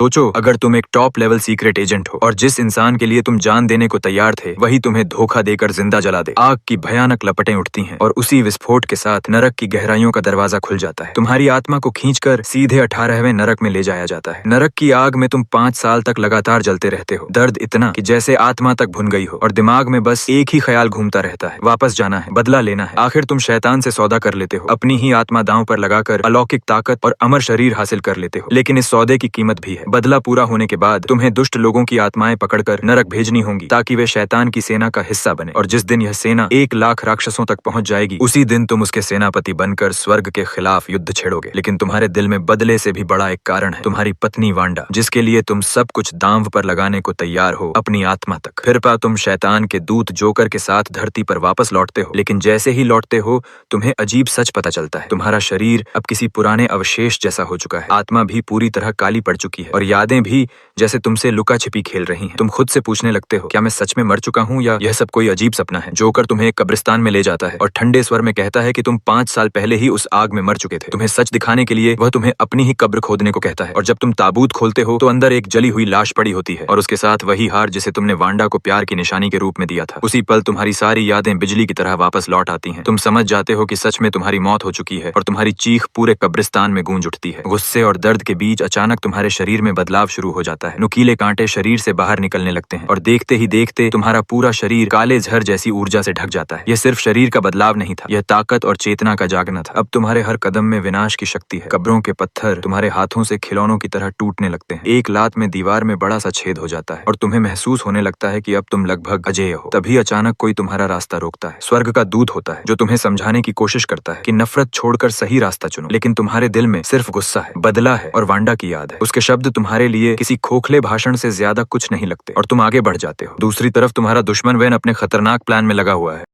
सोचो, अगर तुम एक टॉप लेवल सीक्रेट एजेंट हो और जिस इंसान के लिए तुम जान देने को तैयार थे वही तुम्हें धोखा देकर जिंदा जला दे। आग की भयानक लपटें उठती हैं और उसी विस्फोट के साथ नरक की गहराइयों का दरवाजा खुल जाता है। तुम्हारी आत्मा को खींचकर सीधे 18वें नरक में ले जाया जाता है। नरक की आग में तुम 5 साल तक लगातार जलते रहते हो। दर्द इतना कि जैसे आत्मा तक भुन गई हो और दिमाग में बस एक ही ख्याल घूमता रहता है, वापस जाना है, बदला लेना है। आखिर तुम शैतान से सौदा कर लेते हो, अपनी ही आत्मा दांव पर लगाकर अलौकिक ताकत और अमर शरीर हासिल कर लेते हो। लेकिन इस सौदे की कीमत भी है। बदला पूरा होने के बाद तुम्हें दुष्ट लोगों की आत्माएं पकड़कर नरक भेजनी होंगी ताकि वे शैतान की सेना का हिस्सा बने। और जिस दिन यह सेना 1 लाख राक्षसों तक पहुंच जाएगी उसी दिन तुम उसके सेनापति बनकर स्वर्ग के खिलाफ युद्ध छेड़ोगे। लेकिन तुम्हारे दिल में बदले से भी बड़ा एक कारण है, तुम्हारी पत्नी वांडा, जिसके लिए तुम सब कुछ दांव पर लगाने को तैयार हो, अपनी आत्मा तक। फिर तुम शैतान के दूत जोकर के साथ धरती पर वापस लौटते हो। लेकिन जैसे ही लौटते हो तुम्हें अजीब सच पता चलता है। तुम्हारा शरीर अब किसी पुराने अवशेष जैसा हो चुका है। आत्मा भी पूरी तरह काली पड़ चुकी है और यादें भी जैसे तुमसे लुका छिपी खेल रही हैं। तुम खुद से पूछने लगते हो, क्या मैं सच में मर चुका हूँ या यह सब कोई अजीब सपना है। जोकर तुम्हें एक कब्रिस्तान में ले जाता है और ठंडे स्वर में कहता है कि तुम 5 साल पहले ही उस आग में मर चुके थे। तुम्हें सच दिखाने के लिए वह तुम्हें अपनी ही कब्र खोदने को कहता है और जब तुम ताबूत खोलते हो तो अंदर एक जली हुई लाश पड़ी होती है और उसके साथ वही हार जिसे तुमने वांडा को प्यार की निशानी के रूप में दिया था। उसी पल तुम्हारी सारी यादें बिजली की तरह वापस लौट आती हैं। तुम समझ जाते हो कि सच में तुम्हारी मौत हो चुकी है और तुम्हारी चीख पूरे कब्रिस्तान में गूंज उठती है। गुस्से और दर्द के बीच अचानक तुम्हारे शरीर में बदलाव शुरू हो जाता है। नुकीले कांटे शरीर से बाहर निकलने लगते हैं और देखते ही देखते तुम्हारा पूरा शरीर काले झर जैसी ऊर्जा से ढक जाता है। यह सिर्फ शरीर का बदलाव नहीं था, यह ताकत और चेतना का जागना था। अब तुम्हारे हर कदम में विनाश की शक्ति है। कब्रों के पत्थर तुम्हारे हाथों से खिलौनों की तरह टूटने लगते हैं। एक लात में दीवार में बड़ा सा छेद हो जाता है और तुम्हें महसूस होने लगता है कि अब तुम लगभग अजेय हो। तभी अचानक कोई तुम्हारा रास्ता रोकता है। स्वर्ग का दूत होता है जो तुम्हें समझाने की कोशिश करता है कि नफरत छोड़कर सही रास्ता चुनो। लेकिन तुम्हारे दिल में सिर्फ गुस्सा है, बदला है और वांडा की याद है। उसके शब्द तुम्हारे लिए किसी खोखले भाषण से ज्यादा कुछ नहीं लगते और तुम आगे बढ़ जाते हो। दूसरी तरफ तुम्हारा दुश्मन वैन अपने खतरनाक प्लान में लगा हुआ है।